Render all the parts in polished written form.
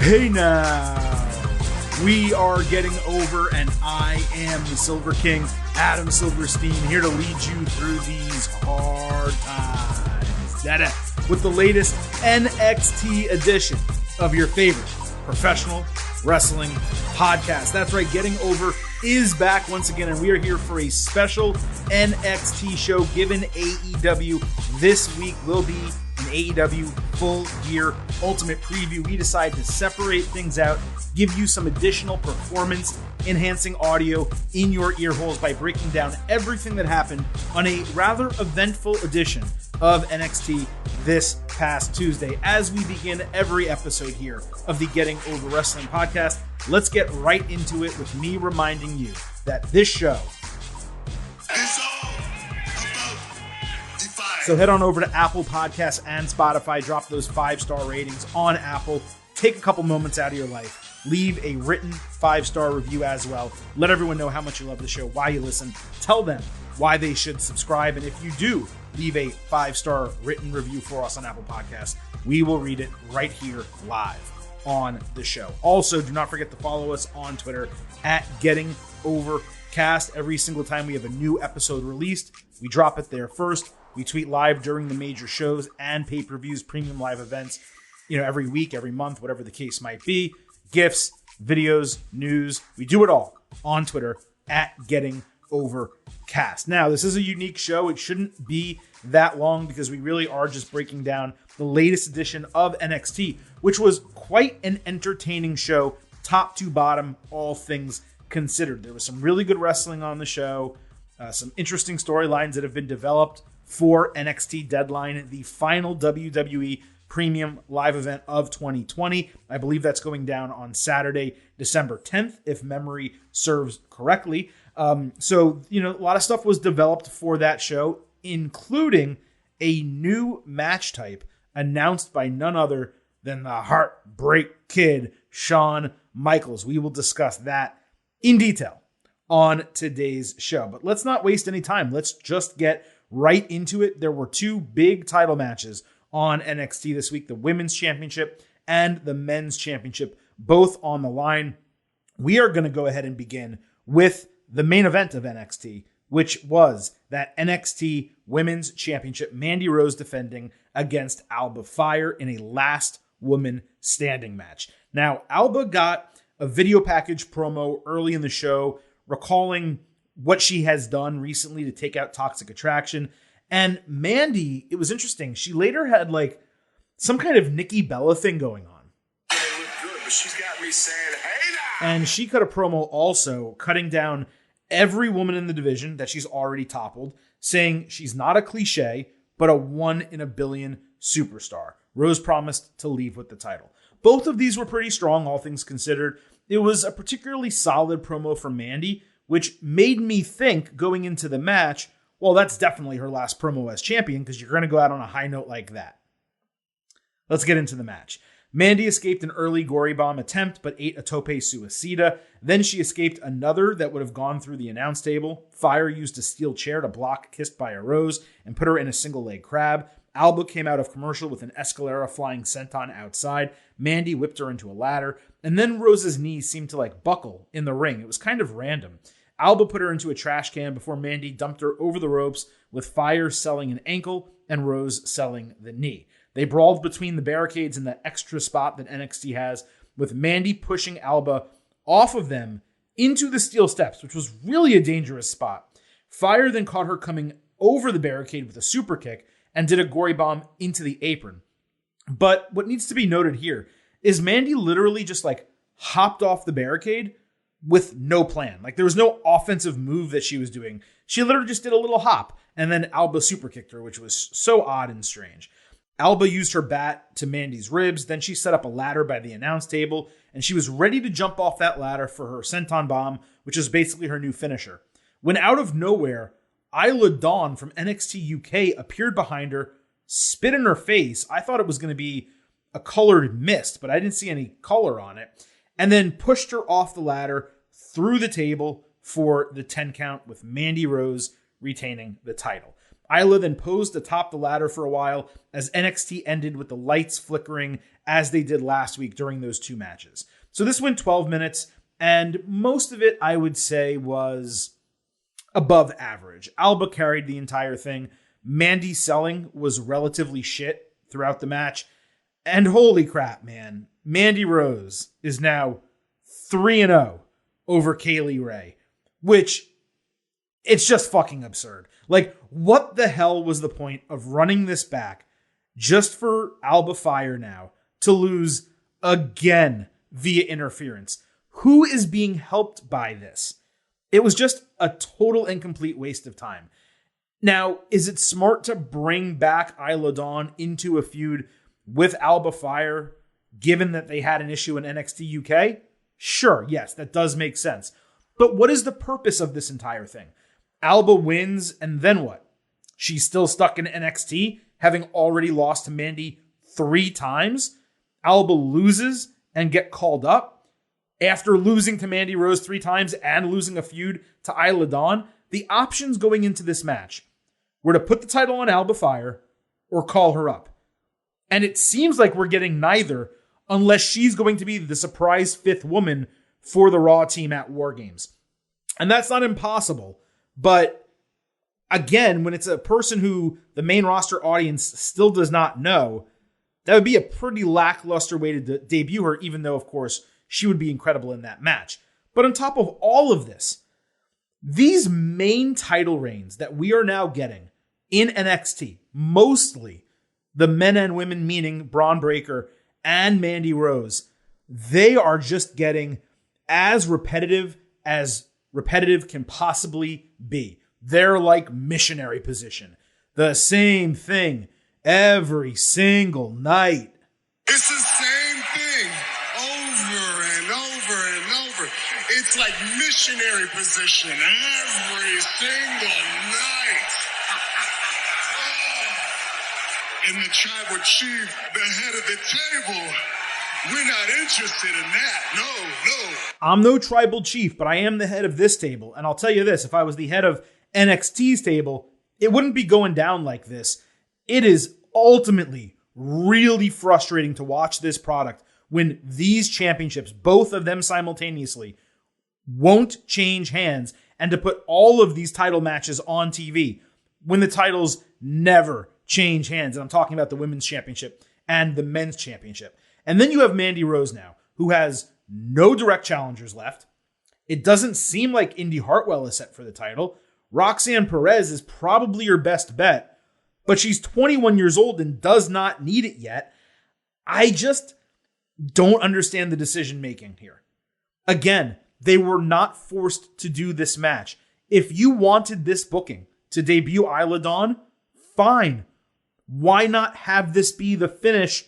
Hey now, we are getting over, and I am the Silver King, Adam Silverstein, here to lead you through these hard times. With the latest NXT edition of your favorite professional wrestling podcast. That's right, Getting Over is back once again, and we are here for a special NXT show. Given AEW this week will be an AEW Full Gear Ultimate Preview, we decide to separate things out, give you some additional performance enhancing audio in your ear holes by breaking down everything that happened on a rather eventful edition of NXT this past Tuesday. As we begin every episode here of the Getting Over Wrestling podcast, let's get right into it with me reminding you that this show is all about Defiance. So head on over to Apple Podcasts and Spotify, drop those 5-star ratings on Apple, take a couple moments out of your life, leave a written 5-star review as well. Let everyone know how much you love the show, why you listen, tell them why they should subscribe, and if you do leave a 5-star written review for us on Apple Podcasts, we will read it right here live on the show. Also, do not forget to follow us on Twitter at Getting Overcast. Every single time we have a new episode released, we drop it there first. We tweet live during the major shows and pay-per-views, premium live events, every week, every month, whatever the case might be. GIFs, videos, news, we do it all on Twitter at Getting Overcast. Now, this is a unique show. It shouldn't be that long because we really are just breaking down the latest edition of NXT, which was quite an entertaining show, top to bottom, all things considered. There was some really good wrestling on the show, some interesting storylines that have been developed for NXT Deadline, the final WWE premium live event of 2020. I believe that's going down on Saturday, December 10th, if memory serves correctly. So, a lot of stuff was developed for that show, including a new match type announced by none other than the Heartbreak Kid, Shawn Michaels. We will discuss that in detail on today's show. But let's not waste any time. Let's just get right into it. There were two big title matches on NXT this week, the Women's Championship and the Men's Championship, both on the line. We are going to go ahead and begin with the main event of NXT, which was that NXT Women's Championship, Mandy Rose defending against Alba Fire in a last woman standing match. Now, Alba got a video package promo early in the show, recalling what she has done recently to take out Toxic Attraction. And Mandy, it was interesting. She later had some kind of Nikki Bella thing going on. They look good, but she's got me saying, hey now! And she cut a promo also cutting down every woman in the division that she's already toppled, saying she's not a cliche, but a 1 in a billion superstar. Rose promised to leave with the title. Both of these were pretty strong, all things considered. It was a particularly solid promo from Mandy, which made me think going into the match, well, that's definitely her last promo as champion because you're going to go out on a high note like that. Let's get into the match. Mandy escaped an early gory bomb attempt, but ate a tope suicida. Then she escaped another that would have gone through the announce table. Fire used a steel chair to block Kissed by a Rose and put her in a single leg crab. Alba came out of commercial with an Escalera flying senton outside. Mandy whipped her into a ladder. And then Rose's knees seemed to buckle in the ring. It was kind of random. Alba put her into a trash can before Mandy dumped her over the ropes, with Fire selling an ankle and Rose selling the knee. They brawled between the barricades in that extra spot that NXT has, with Mandy pushing Alba off of them into the steel steps, which was really a dangerous spot. Fire then caught her coming over the barricade with a super kick and did a gory bomb into the apron. But what needs to be noted here is Mandy literally just hopped off the barricade with no plan. There was no offensive move that she was doing. She literally just did a little hop, and then Alba super kicked her, which was so odd and strange. Alba used her bat to Mandy's ribs. Then she set up a ladder by the announce table, and she was ready to jump off that ladder for her senton bomb, which is basically her new finisher. When out of nowhere, Isla Dawn from NXT UK appeared behind her, spit in her face. I thought it was going to be a colored mist, but I didn't see any color on it. And then pushed her off the ladder through the table for the 10 count, with Mandy Rose retaining the title. Isla then posed atop the ladder for a while as NXT ended with the lights flickering as they did last week during those 2 matches. So this went 12 minutes, and most of it, I would say, was above average. Alba carried the entire thing. Mandy's selling was relatively shit throughout the match. And holy crap, man. Mandy Rose is now 3-0 over Kaylee Ray, which it's just fucking absurd. Like, what the hell was the point of running this back just for Alba Fire now to lose again via interference? Who is being helped by this? It was just a total incomplete waste of time. Now, is it smart to bring back Isla Dawn into a feud with Alba Fire, given that they had an issue in NXT UK? Sure, yes, that does make sense. But what is the purpose of this entire thing? Alba wins, and then what? She's still stuck in NXT, having already lost to Mandy 3 times? Alba loses and get called up? After losing to Mandy Rose 3 times and losing a feud to Isla Dawn, the options going into this match were to put the title on Alba Fire or call her up. And it seems like we're getting neither, unless she's going to be the surprise 5th woman for the Raw team at War Games. And that's not impossible. But again, when it's a person who the main roster audience still does not know, that would be a pretty lackluster way to debut her, even though, of course, she would be incredible in that match. But on top of all of this, these main title reigns that we are now getting in NXT, mostly the men and women, meaning Bron Breakker and Mandy Rose, they are just getting as repetitive can possibly be. They're like missionary position. The same thing every single night. It's the same thing over and over and over. It's like missionary position every single night. And the tribal chief, the head of the table, we're not interested in that. No. I'm no tribal chief, but I am the head of this table. And I'll tell you this, if I was the head of NXT's table, it wouldn't be going down like this. It is ultimately really frustrating to watch this product when these championships, both of them simultaneously, won't change hands, and to put all of these title matches on TV when the titles never change hands. And I'm talking about the women's championship and the men's championship. And then you have Mandy Rose now, who has no direct challengers left. It doesn't seem like Indy Hartwell is set for the title. Roxanne Perez is probably your best bet, but she's 21 years old and does not need it yet. I just don't understand the decision making here. Again, they were not forced to do this match. If you wanted this booking to debut Isla Dawn, fine. Why not have this be the finish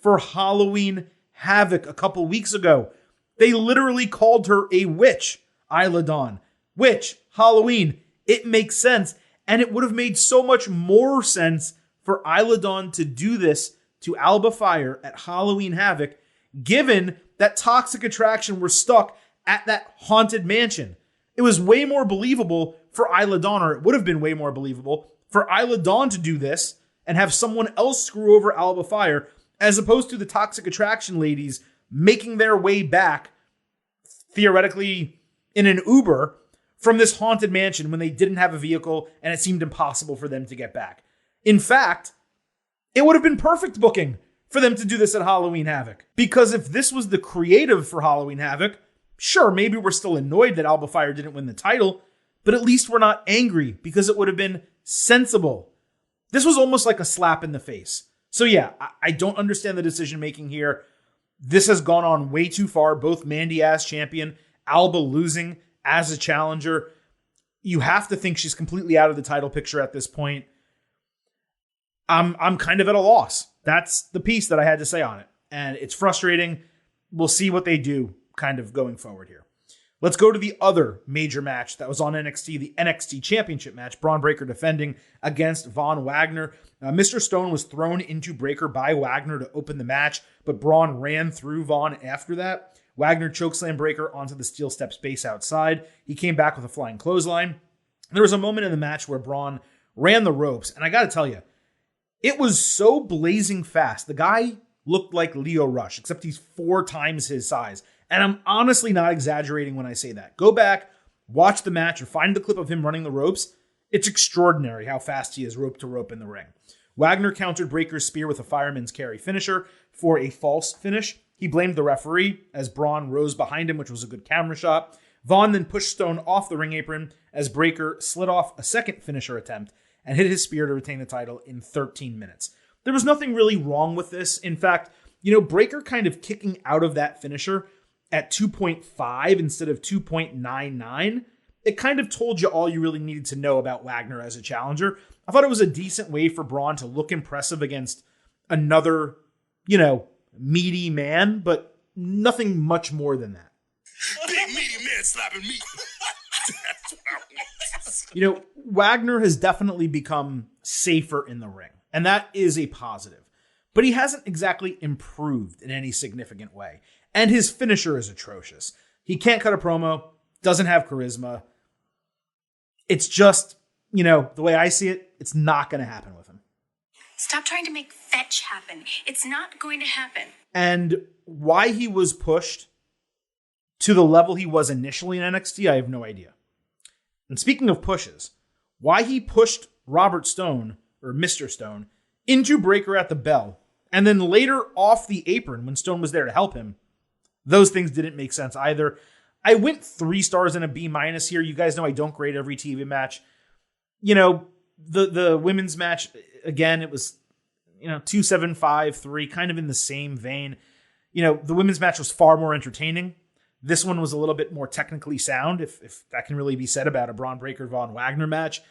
for Halloween Havoc a couple weeks ago? They literally called her a witch, Isla Dawn. Witch, Halloween. It makes sense. And it would have made so much more sense for Isla Dawn to do this to Alba Fire at Halloween Havoc, given that Toxic Attraction were stuck at that haunted mansion. It was way more believable for Isla Dawn, or it would have been way more believable for Isla Dawn to do this and have someone else screw over Alba Fire, as opposed to the Toxic Attraction ladies making their way back, theoretically in an Uber, from this haunted mansion when they didn't have a vehicle and it seemed impossible for them to get back. In fact, it would have been perfect booking for them to do this at Halloween Havoc. Because if this was the creative for Halloween Havoc, sure, maybe we're still annoyed that Alba Fire didn't win the title, but at least we're not angry because it would have been sensible. This was almost like a slap in the face. So yeah, I don't understand the decision making here. This has gone on way too far. Both Mandy as champion, Alba losing as a challenger. You have to think she's completely out of the title picture at this point. I'm kind of at a loss. That's the piece that I had to say on it. And it's frustrating. We'll see what they do kind of going forward here. Let's go to the other major match that was on NXT, the NXT Championship match. Bron Breakker defending against Von Wagner. Mr. Stone was thrown into Breakker by Wagner to open the match, but Braun ran through Von after that. Wagner chokeslammed Breakker onto the steel steps base outside. He came back with a flying clothesline. There was a moment in the match where Braun ran the ropes. And I got to tell you, it was so blazing fast. The guy looked like Leo Rush, except he's 4 times his size. And I'm honestly not exaggerating when I say that. Go back, watch the match, or find the clip of him running the ropes. It's extraordinary how fast he is rope to rope in the ring. Wagner countered Breakker's spear with a fireman's carry finisher for a false finish. He blamed the referee as Bron rose behind him, which was a good camera shot. Vaughn then pushed Stone off the ring apron as Breakker slid off a second finisher attempt and hit his spear to retain the title in 13 minutes. There was nothing really wrong with this. In fact, Breakker kind of kicking out of that finisher at 2.5 instead of 2.99, it kind of told you all you really needed to know about Wagner as a challenger. I thought it was a decent way for Braun to look impressive against another, meaty man, but nothing much more than that. Big meaty man slapping me. That's what I want. Wagner has definitely become safer in the ring, and that is a positive. But he hasn't exactly improved in any significant way. And his finisher is atrocious. He can't cut a promo, doesn't have charisma. It's just, the way I see it, it's not going to happen with him. Stop trying to make fetch happen. It's not going to happen. And why he was pushed to the level he was initially in NXT, I have no idea. And speaking of pushes, why he pushed Robert Stone, or Mr. Stone, into Breakker at the bell, and then later off the apron when Stone was there to help him, those things didn't make sense either. I went 3 stars and a B- here. You guys know I don't grade every TV match. The women's match, again, it was, 2.75, kind of in the same vein. The women's match was far more entertaining. This one was a little bit more technically sound, if that can really be said about a Bron Breakker Von Wagner match.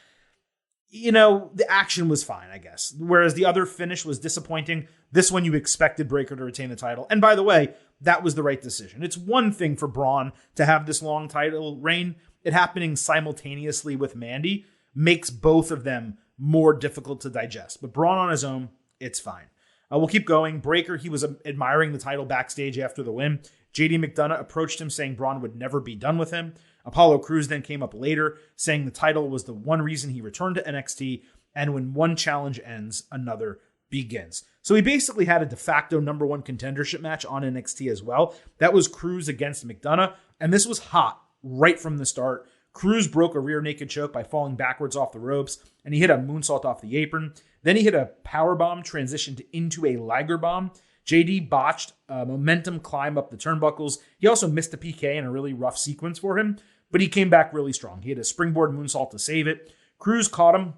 The action was fine, I guess. Whereas the other finish was disappointing. This one you expected Breakker to retain the title. And by the way, that was the right decision. It's one thing for Braun to have this long title reign. It happening simultaneously with Mandy makes both of them more difficult to digest. But Braun on his own, it's fine. We'll keep going. Breakker, he was admiring the title backstage after the win. JD McDonough approached him saying Braun would never be done with him. Apollo Crews then came up later saying the title was the one reason he returned to NXT, and when one challenge ends, another begins. So he basically had a de facto number 1 contendership match on NXT as well. That was Crews against McDonough, and this was hot right from the start. Crews broke a rear naked choke by falling backwards off the ropes, and he hit a moonsault off the apron. Then he hit a powerbomb, transitioned into a Liger bomb. JD botched a momentum climb up the turnbuckles. He also missed a PK in a really rough sequence for him, but he came back really strong. He had a springboard moonsault to save it. Crews caught him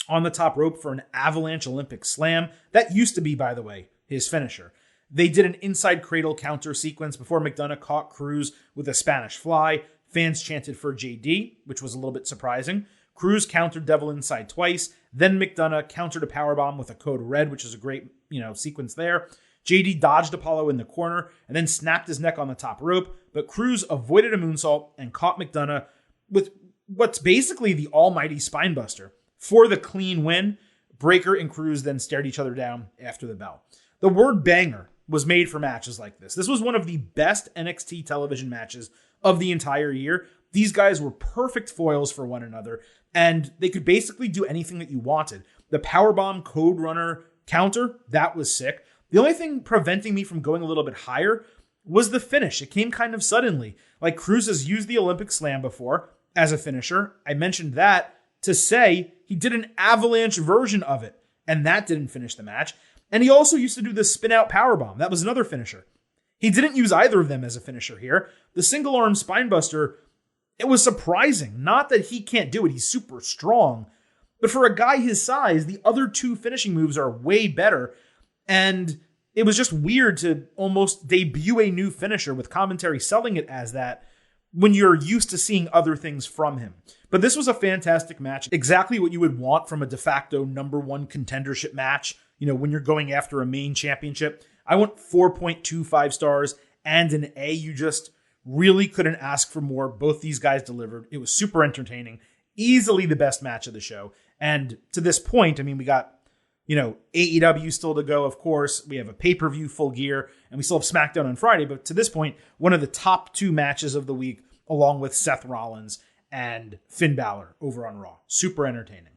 on the top rope for an avalanche Olympic slam. That used to be, by the way, his finisher. They did an inside cradle counter sequence before McDonough caught Crews with a Spanish fly. Fans chanted for JD, which was a little bit surprising. Crews countered Devil Inside twice. Then McDonough countered a powerbomb with a code red, which is a great, sequence there. JD dodged Apollo in the corner and then snapped his neck on the top rope, but Crews avoided a moonsault and caught McDonough with what's basically the almighty spinebuster. For the clean win, Breakker and Crews then stared each other down after the bell. The word banger was made for matches like this. This was one of the best NXT television matches of the entire year. These guys were perfect foils for one another, and they could basically do anything that you wanted. The powerbomb Code Runner counter, that was sick. The only thing preventing me from going a little bit higher was the finish. It came kind of suddenly. Like, Crews has used the Olympic Slam before as a finisher. I mentioned that to say he did an avalanche version of it, and that didn't finish the match. And he also used to do the spin-out powerbomb. That was another finisher. He didn't use either of them as a finisher here. The single-arm spinebuster, it was surprising. Not that he can't do it. He's super strong. But for a guy his size, the other 2 finishing moves are way better. And it was just weird to almost debut a new finisher with commentary selling it as that when you're used to seeing other things from him. But this was a fantastic match. Exactly what you would want from a de facto number 1 contendership match, when you're going after a main championship. I went 4.25 stars and an A. You just really couldn't ask for more. Both these guys delivered. It was super entertaining. Easily the best match of the show. And to this point, we got AEW still to go, of course. We have a pay-per-view Full Gear, and we still have SmackDown on Friday. But to this point, one of the top 2 matches of the week, along with Seth Rollins and Finn Balor over on Raw. Super entertaining.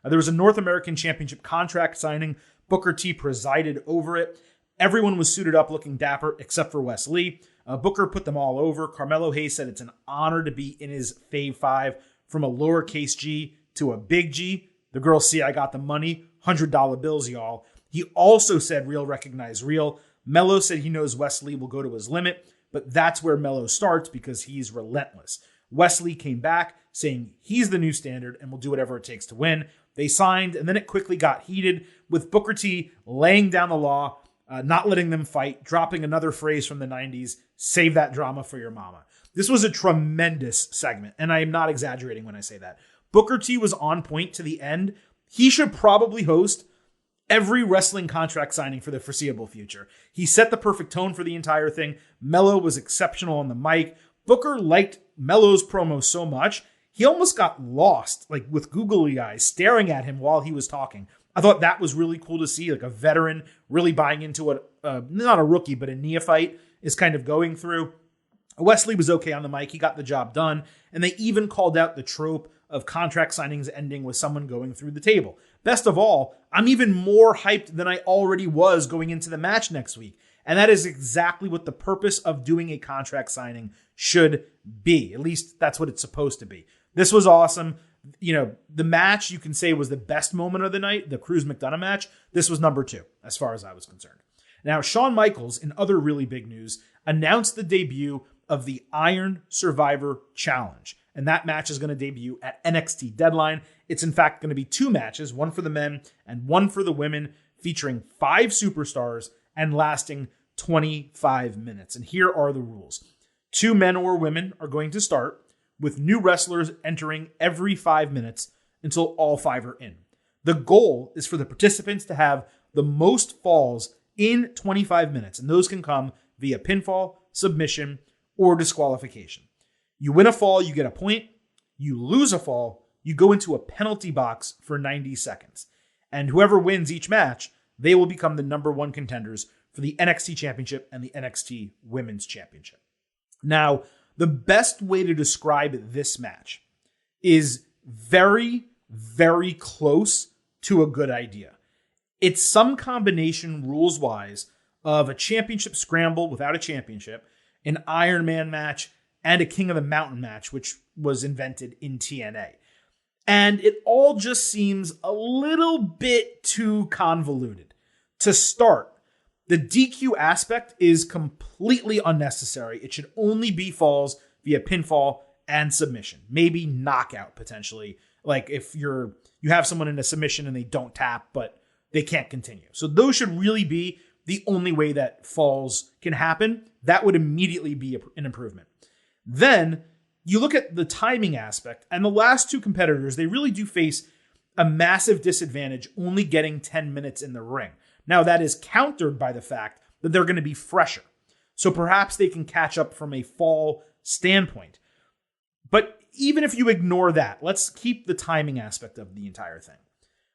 There was a North American Championship contract signing. Booker T presided over it. Everyone was suited up looking dapper except for Wes Lee. Booker put them all over. Carmelo Hayes said it's an honor to be in his Fave 5 from a lowercase G to a big G. The girls see I got the money. $100 bills, y'all. He also said real recognize real. Melo said he knows Wes Lee will go to his limit, but that's where Melo starts because he's relentless. Wes Lee came back saying he's the new standard and will do whatever it takes to win. They signed, and then it quickly got heated with Booker T laying down the law, not letting them fight, dropping another phrase from the 90s, save that drama for your mama. This was a tremendous segment, and I am not exaggerating when I say that. Booker T was on point to the end. He should probably host every wrestling contract signing for the foreseeable future. He set the perfect tone for the entire thing. Melo was exceptional on the mic. Booker liked Melo's promo so much, he almost got lost, like with googly eyes, staring at him while he was talking. I thought that was really cool to see, like a veteran really buying into what, not a rookie, but a neophyte is kind of going through. Wes Lee was okay on the mic. He got the job done. And they even called out the trope of contract signings ending with someone going through the table. Best of all, I'm even more hyped than I already was going into the match next week. And that is exactly what the purpose of doing a contract signing should be. At least that's what it's supposed to be. This was awesome. You know, the match you can say was the best moment of the night, the Cruz McDonough match. This was number 2, as far as I was concerned. Now, Shawn Michaels, in other really big news, announced the debut of the Iron Survivor Challenge. And that match is going to debut at NXT Deadline. It's in fact going to be 2 matches, one for the men and one for the women, featuring 5 superstars and lasting 25 minutes. And here are the rules. 2 men or women are going to start, with new wrestlers entering every 5 minutes until all 5 are in. The goal is for the participants to have the most falls in 25 minutes, and those can come via pinfall, submission, or disqualification. You win a fall, you get a point. You lose a fall, you go into a penalty box for 90 seconds. And whoever wins each match, they will become the number 1 contenders for the NXT Championship and the NXT Women's Championship. Now, the best way to describe this match is very, very close to a good idea. It's some combination rules-wise of a championship scramble without a championship, an Iron Man match, and a King of the Mountain match, which was invented in TNA. And it all just seems a little bit too convoluted. To start, the DQ aspect is completely unnecessary. It should only be falls via pinfall and submission. Maybe knockout, potentially. Like if you have someone in a submission and they don't tap, but they can't continue. So those should really be the only way that falls can happen. That would immediately be an improvement. Then you look at the timing aspect, and the last 2 competitors, they really do face a massive disadvantage only getting 10 minutes in the ring. Now, that is countered by the fact that they're going to be fresher. So perhaps they can catch up from a fall standpoint. But even if you ignore that, let's keep the timing aspect of the entire thing.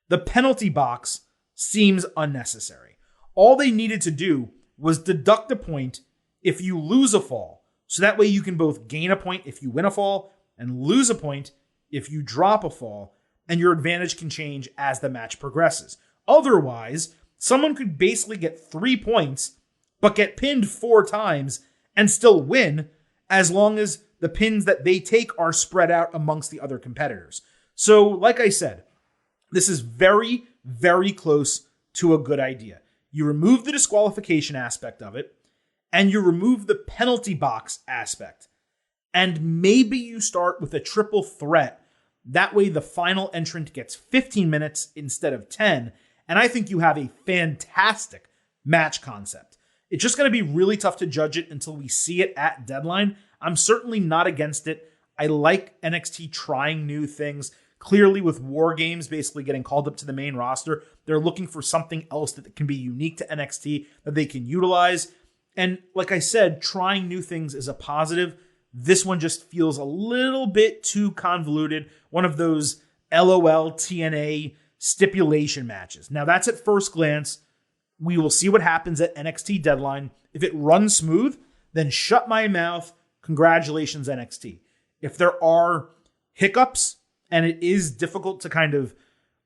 The penalty box seems unnecessary. All they needed to do was deduct a point if you lose a fall. So that way you can both gain a point if you win a fall and lose a point if you drop a fall, and your advantage can change as the match progresses. Otherwise, someone could basically get 3 points, but get pinned 4 times and still win as long as the pins that they take are spread out amongst the other competitors. So, like I said, this is very, very close to a good idea. You remove the disqualification aspect of it, and you remove the penalty box aspect. And maybe you start with a triple threat. That way the final entrant gets 15 minutes instead of 10. And I think you have a fantastic match concept. It's just going to be really tough to judge it until we see it at Deadline. I'm certainly not against it. I like NXT trying new things. Clearly, with War Games basically getting called up to the main roster, they're looking for something else that can be unique to NXT that they can utilize. And like I said, trying new things is a positive. This one just feels a little bit too convoluted. One of those LOL TNA stipulation matches. Now, that's at first glance. We will see what happens at NXT Deadline. If it runs smooth, then shut my mouth. Congratulations, NXT. If there are hiccups and it is difficult to kind of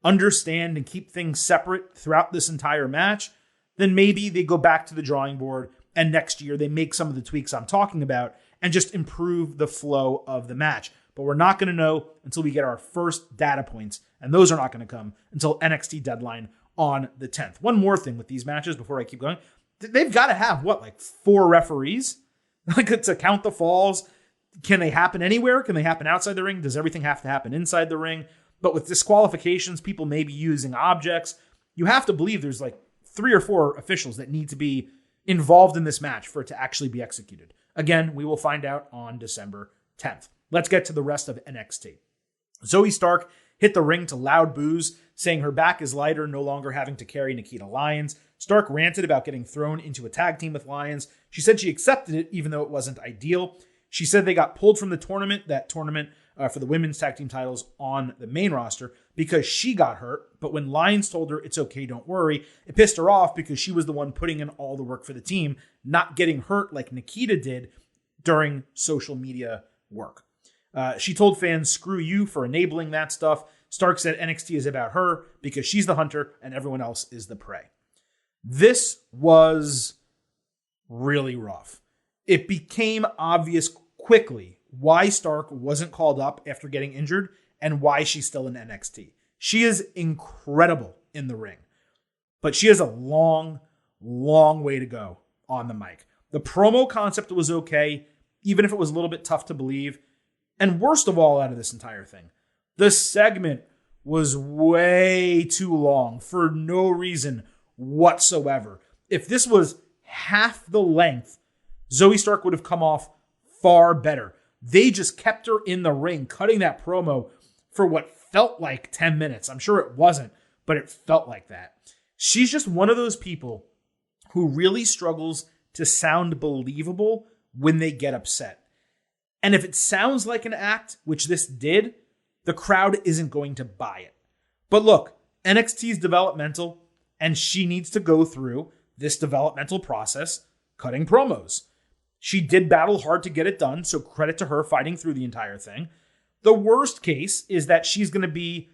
understand and keep things separate throughout this entire match, then maybe they go back to the drawing board and next year they make some of the tweaks I'm talking about and just improve the flow of the match. But we're not going to know until we get our first data points, and those are not going to come until NXT Deadline on the 10th. One more thing with these matches before I keep going. They've got to have, 4 referees? To count the falls? Can they happen anywhere? Can they happen outside the ring? Does everything have to happen inside the ring? But with disqualifications, people may be using objects. You have to believe there's 3 or 4 officials that need to be involved in this match for it to actually be executed. Again, we will find out on December 10th. Let's get to the rest of NXT. Zoe Stark hit the ring to loud boos, saying her back is lighter, no longer having to carry Nikita Lyons. Stark ranted about getting thrown into a tag team with Lyons. She said she accepted it, even though it wasn't ideal. She said they got pulled from the tournament, for the women's tag team titles on the main roster, because she got hurt. But when Lyons told her it's okay, don't worry, it pissed her off because she was the one putting in all the work for the team, not getting hurt like Nikita did during social media work. She told fans, screw you for enabling that stuff. Stark said NXT is about her because she's the hunter and everyone else is the prey. This was really rough. It became obvious quickly why Stark wasn't called up after getting injured and why she's still in NXT. She is incredible in the ring, but she has a long, long way to go on the mic. The promo concept was okay, even if it was a little bit tough to believe. And worst of all out of this entire thing, the segment was way too long for no reason whatsoever. If this was half the length, Zoe Stark would have come off far better. They just kept her in the ring, cutting that promo for what felt like 10 minutes. I'm sure it wasn't, but it felt like that. She's just one of those people who really struggles to sound believable when they get upset. And if it sounds like an act, which this did, the crowd isn't going to buy it. But look, NXT is developmental, and she needs to go through this developmental process, cutting promos. She did battle hard to get it done, so credit to her fighting through the entire thing. The worst case is that she's going to be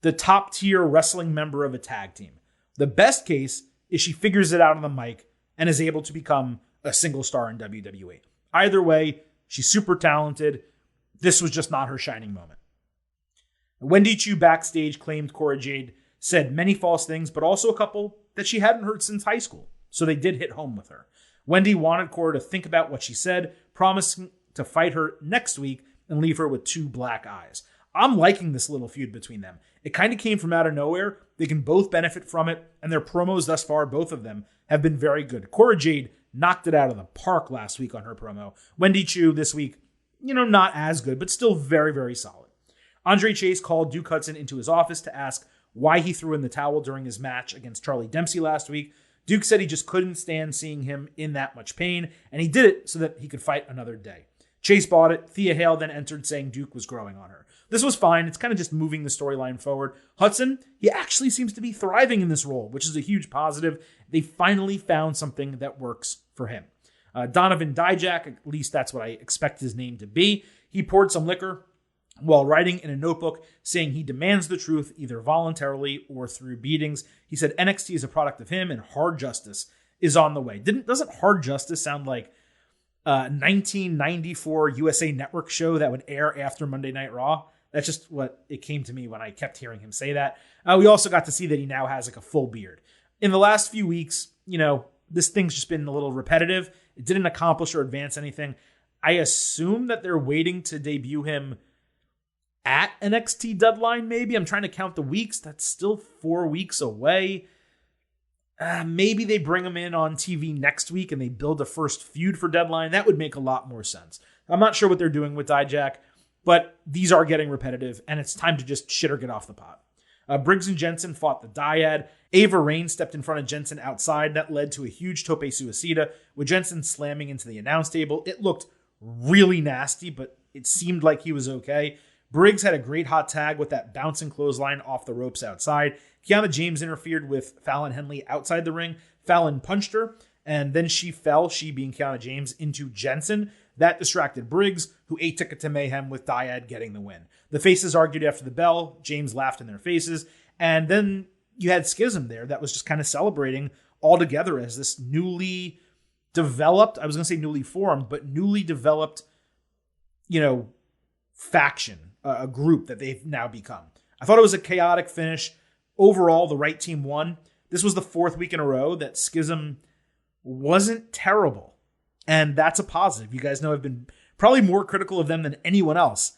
the top tier wrestling member of a tag team. The best case is she figures it out on the mic and is able to become a single star in WWE. Either way, she's super talented. This was just not her shining moment. Wendy Chu backstage claimed Cora Jade said many false things, but also a couple that she hadn't heard since high school. So they did hit home with her. Wendy wanted Cora to think about what she said, promising to fight her next week and leave her with 2 black eyes. I'm liking this little feud between them. It kind of came from out of nowhere. They can both benefit from it, and their promos thus far, both of them, have been very good. Cora Jade knocked it out of the park last week on her promo. Wendy Chu this week, not as good, but still very, very solid. Andre Chase called Duke Hudson into his office to ask why he threw in the towel during his match against Charlie Dempsey last week. Duke said he just couldn't stand seeing him in that much pain, and he did it so that he could fight another day. Chase bought it. Thea Hale then entered saying Duke was growing on her. This was fine. It's kind of just moving the storyline forward. Hudson, he actually seems to be thriving in this role, which is a huge positive. They finally found something that works for him. Donovan Dijak, at least that's what I expect his name to be. He poured some liquor while writing in a notebook, saying he demands the truth either voluntarily or through beatings. He said NXT is a product of him and hard justice is on the way. Doesn't hard justice sound like a 1994 USA Network show that would air after Monday Night Raw? That's just what it came to me when I kept hearing him say that. We also got to see that he now has a full beard. In the last few weeks, this thing's just been a little repetitive. It didn't accomplish or advance anything. I assume that they're waiting to debut him at NXT Deadline, maybe. I'm trying to count the weeks. That's still 4 weeks away. Maybe they bring him in on TV next week and they build a first feud for Deadline. That would make a lot more sense. I'm not sure what they're doing with Dijak, but these are getting repetitive, and it's time to just shit or get off the pot. Briggs and Jensen fought the Dyad. Ava Rain stepped in front of Jensen outside. That led to a huge tope suicida, with Jensen slamming into the announce table. It looked really nasty, but it seemed like he was okay. Briggs had a great hot tag with that bouncing clothesline off the ropes outside. Kiana James interfered with Fallon Henley outside the ring. Fallon punched her, and then she fell, she being Kiana James, into Jensen. That distracted Briggs, who ate Ticket to Mayhem with Dyad getting the win. The faces argued after the bell. James laughed in their faces, And then you had Schism there that was just kind of celebrating all together as this newly developed, I was going to say newly formed, but newly developed, faction, a group that they've now become. I thought it was a chaotic finish. Overall, the right team won. This was the 4th week in a row that Schism wasn't terrible. And that's a positive. You guys know I've been probably more critical of them than anyone else.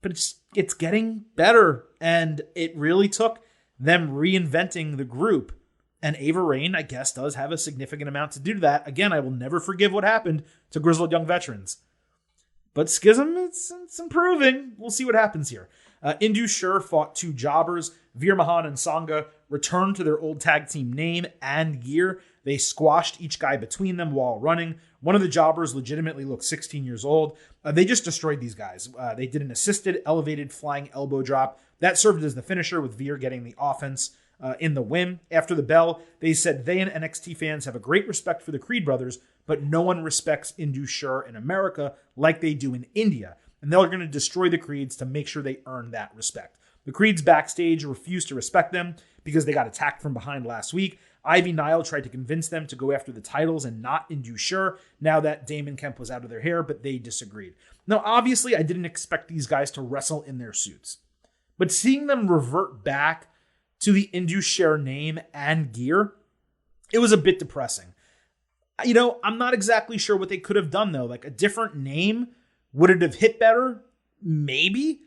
But it's getting better. And it really took them reinventing the group. And Ava Raine, I guess, does have a significant amount to do to that. Again, I will never forgive what happened to Grizzled Young Veterans. But Schism, it's improving. We'll see what happens here. Indu Sher fought 2 jobbers. Veer Mahan and Sangha returned to their old tag team name and gear. They squashed each guy between them while running. One of the jobbers legitimately looked 16 years old. They just destroyed these guys. They did an assisted, elevated flying elbow drop. That served as the finisher, with Veer getting the offense in the win. After the bell, they said they and NXT fans have a great respect for the Creed brothers, but no one respects Indu Sher in America like they do in India. And they're going to destroy the Creeds to make sure they earn that respect. The Creeds backstage refused to respect them because they got attacked from behind last week. Ivy Nile tried to convince them to go after the titles and not Indu Sher now that Damon Kemp was out of their hair, but they disagreed. Now, obviously, I didn't expect these guys to wrestle in their suits. But seeing them revert back to the Indu Sher name and gear, it was a bit depressing. I'm not exactly sure what they could have done, though. Like, a different name, would it have hit better? Maybe.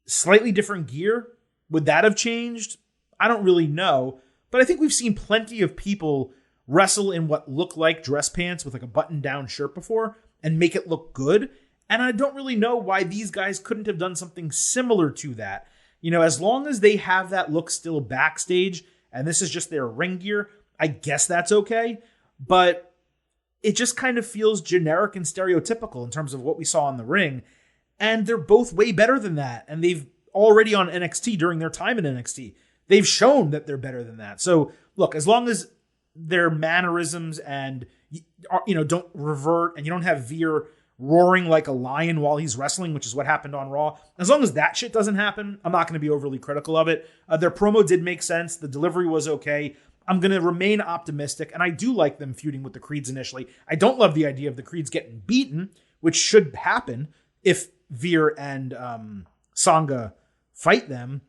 Slightly different gear, would that have changed? I don't really know. But I think we've seen plenty of people wrestle in what look like dress pants with like a button-down shirt before and make it look good. And I don't really know why these guys couldn't have done something similar to that. As long as they have that look still backstage and this is just their ring gear, I guess that's okay. But it just kind of feels generic and stereotypical in terms of what we saw in the ring. And they're both way better than that. And they've already on NXT during their time in NXT. They've shown that they're better than that. So look, as long as their mannerisms and, don't revert and you don't have Veer roaring like a lion while he's wrestling, which is what happened on Raw. As long as that shit doesn't happen, I'm not going to be overly critical of it. Their promo did make sense. The delivery was okay. I'm going to remain optimistic, and I do like them feuding with the Creeds initially. I don't love the idea of the Creeds getting beaten, which should happen if Veer and Sangha fight them.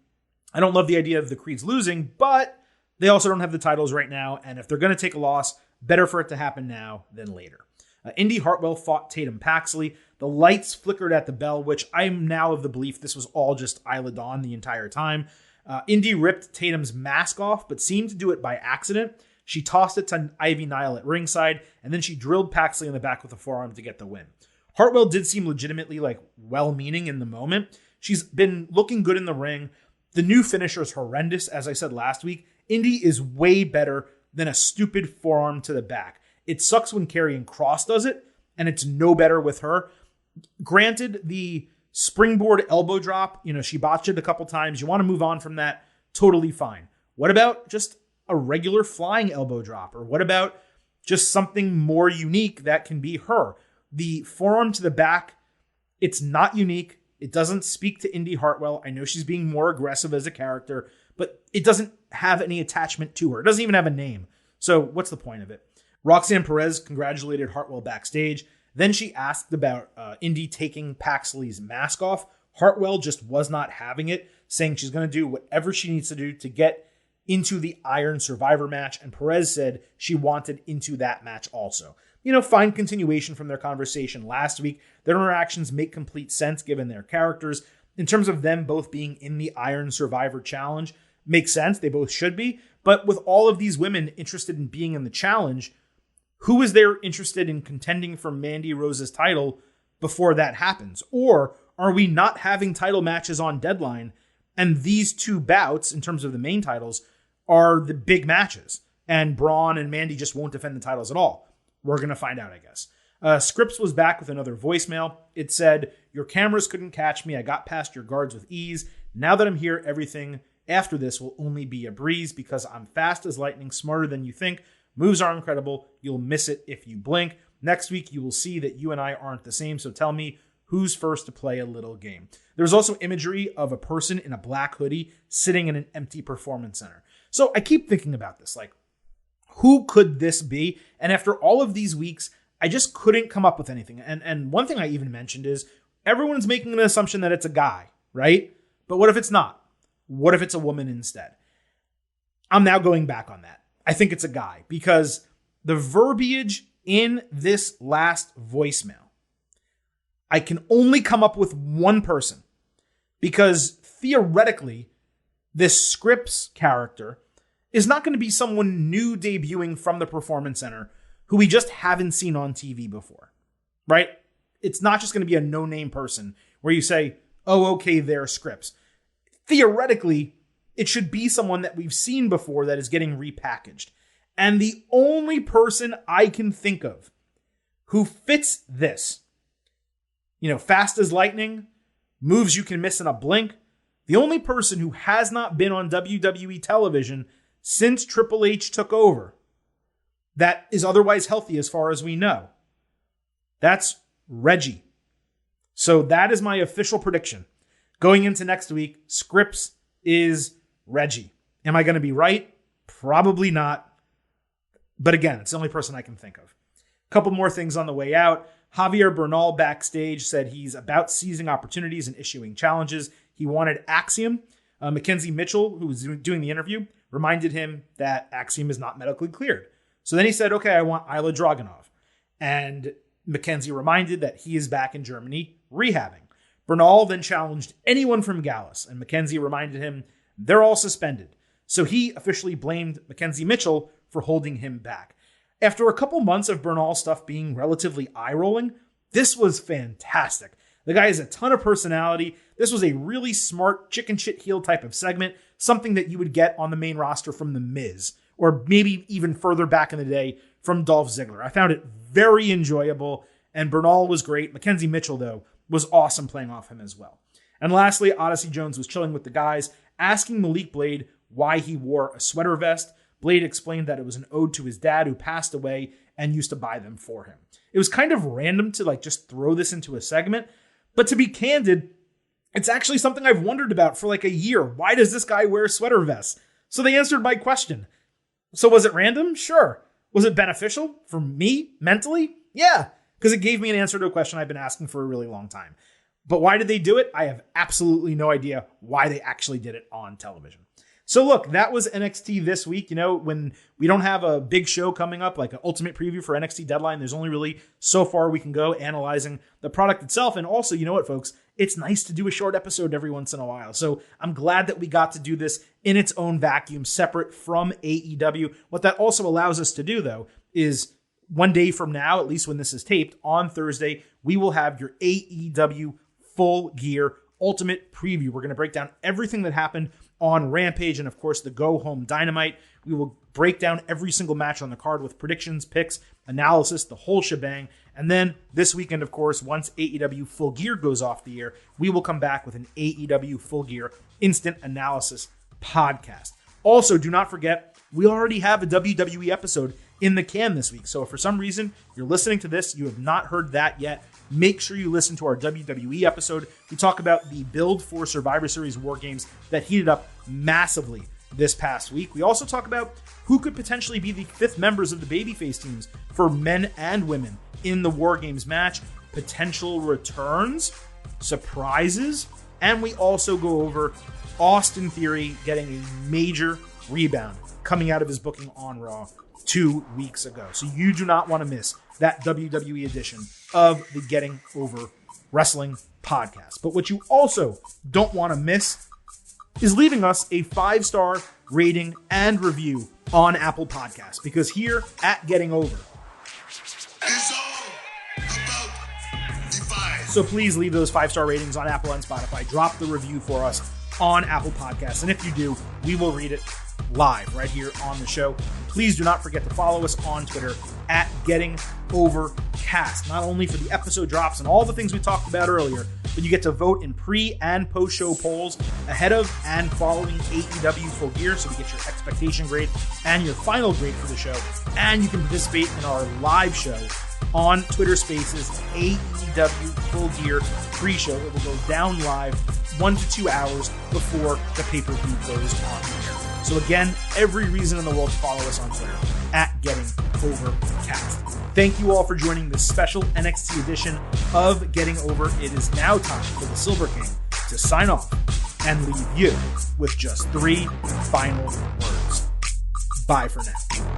I don't love the idea of the Creeds losing, but they also don't have the titles right now, and if they're going to take a loss, better for it to happen now than later. Indy Hartwell fought Tatum Paxley. The lights flickered at the bell, which I'm now of the belief this was all just Isla Dawn the entire time. Indy ripped Tatum's mask off, but seemed to do it by accident. She tossed it to Ivy Nile at ringside, and then she drilled Paxley in the back with a forearm to get the win. Hartwell did seem legitimately well-meaning in the moment. She's been looking good in the ring. The new finisher is horrendous, as I said last week. Indy is way better than a stupid forearm to the back. It sucks when Karrion Kross does it, and it's no better with her. Granted, the springboard elbow drop, she botched it a couple times. You want to move on from that, totally fine. What about just a regular flying elbow drop? Or what about just something more unique that can be her? The forearm to the back, it's not unique. It doesn't speak to Indy Hartwell. I know she's being more aggressive as a character, but it doesn't have any attachment to her. It doesn't even have a name. So what's the point of it? Roxanne Perez congratulated Hartwell backstage. Then she asked about Indy taking Paxley's mask off. Hartwell just was not having it, saying she's going to do whatever she needs to do to get into the Iron Survivor match. And Perez said she wanted into that match also. Fine continuation from their conversation last week. Their interactions make complete sense given their characters. In terms of them both being in the Iron Survivor Challenge, makes sense. They both should be. But with all of these women interested in being in the challenge, who is there interested in contending for Mandy Rose's title before that happens? Or are we not having title matches on Deadline, and these two bouts, in terms of the main titles, are the big matches, and Braun and Mandy just won't defend the titles at all? We're going to find out, I guess. Scripps was back with another voicemail. It said, "Your cameras couldn't catch me. I got past your guards with ease. Now that I'm here, everything after this will only be a breeze because I'm fast as lightning, smarter than you think. Moves are incredible. You'll miss it if you blink. Next week, you will see that you and I aren't the same. So tell me, who's first to play a little game. There was also imagery of a person in a black hoodie sitting in an empty performance center. So I keep thinking about this, like, who could this be? And after all of these weeks, I just couldn't come up with anything. And one thing I even mentioned is everyone's making an assumption that it's a guy, right? But what if it's not? What if it's a woman instead? I'm now going back on that. I think it's a guy because the verbiage in this last voicemail, I can only come up with one person because theoretically, this Scripps character is not going to be someone new debuting from the Performance Center who we just haven't seen on TV before, right? It's not just going to be a no-name person where you say, oh, okay, they're Scripps. Theoretically, it should be someone that we've seen before that is getting repackaged. And the only person I can think of who fits this, fast as lightning, moves you can miss in a blink, the only person who has not been on WWE television since Triple H took over that is otherwise healthy as far as we know, that's Reggie. So that is my official prediction. Going into next week, Scripps is Reggie. Am I going to be right? Probably not. But again, it's the only person I can think of. A couple more things on the way out. Javier Bernal backstage said he's about seizing opportunities and issuing challenges. He wanted Axiom. Mackenzie Mitchell, who was doing the interview, reminded him that Axiom is not medically cleared. So then he said, okay, I want Ilya Dragunov. And Mackenzie reminded that he is back in Germany rehabbing. Bernal then challenged anyone from Gallus, and Mackenzie reminded him they're all suspended. So he officially blamed Mackenzie Mitchell for holding him back. After a couple months of Bernal stuff being relatively eye-rolling, this was fantastic. The guy has a ton of personality. This was a really smart chicken shit heel type of segment, something that you would get on the main roster from The Miz, or maybe even further back in the day from Dolph Ziggler. I found it very enjoyable, and Bernal was great. Mackenzie Mitchell, though, was awesome playing off him as well. And lastly, Odyssey Jones was chilling with the guys, asking Malik Blade why he wore a sweater vest. Blade explained that it was an ode to his dad who passed away and used to buy them for him. It was kind of random to just throw this into a segment, but to be candid, it's actually something I've wondered about for a year. Why does this guy wear sweater vests? So they answered my question. So was it random? Sure. Was it beneficial for me mentally? Yeah, because it gave me an answer to a question I've been asking for a really long time. But why did they do it? I have absolutely no idea why they actually did it on television. So look, that was NXT this week. When we don't have a big show coming up, like an ultimate preview for NXT Deadline, there's only really so far we can go analyzing the product itself. And also, you know what, folks? It's nice to do a short episode every once in a while. So I'm glad that we got to do this in its own vacuum, separate from AEW. What that also allows us to do, though, is one day from now, at least when this is taped, on Thursday, we will have your AEW Full Gear Ultimate Preview. We're going to break down everything that happened on Rampage and, of course, the Go Home Dynamite. We will break down every single match on the card with predictions, picks, analysis, the whole shebang. And then this weekend, of course, once AEW Full Gear goes off the air, we will come back with an AEW Full Gear Instant Analysis podcast. Also, do not forget, we already have a WWE episode in the can this week. So if for some reason you're listening to this, you have not heard that yet, make sure you listen to our WWE episode. We talk about the build for Survivor Series War Games that heated up massively this past week. We also talk about who could potentially be the fifth members of the babyface teams for men and women in the War Games match, potential returns, surprises, and we also go over Austin Theory getting a major rebound coming out of his booking on Raw 2 weeks ago. So you do not want to miss that WWE edition of the Getting Over Wrestling podcast. But what you also don't want to miss is leaving us a 5-star rating and review on Apple Podcasts, because here at Getting Over, It's all about the five. so please leave those 5-star ratings on Apple and Spotify. Drop the review for us on Apple Podcasts. And if you do, we will read it live right here on the show. Please do not forget to follow us on Twitter at Getting Overcast. Not only for the episode drops and all the things we talked about earlier, but you get to vote in pre- and post-show polls ahead of and following AEW Full Gear, so we get your expectation grade and your final grade for the show. And you can participate in our live show on Twitter Spaces, AEW Full Gear pre-show. It will go down live 1 to 2 hours before the pay-per-view goes on air. So again, every reason in the world to follow us on Twitter at Getting Over Cast. Thank you all for joining this special NXT edition of Getting Over. It is now time for the Silver King to sign off and leave you with just 3 final words. Bye for now.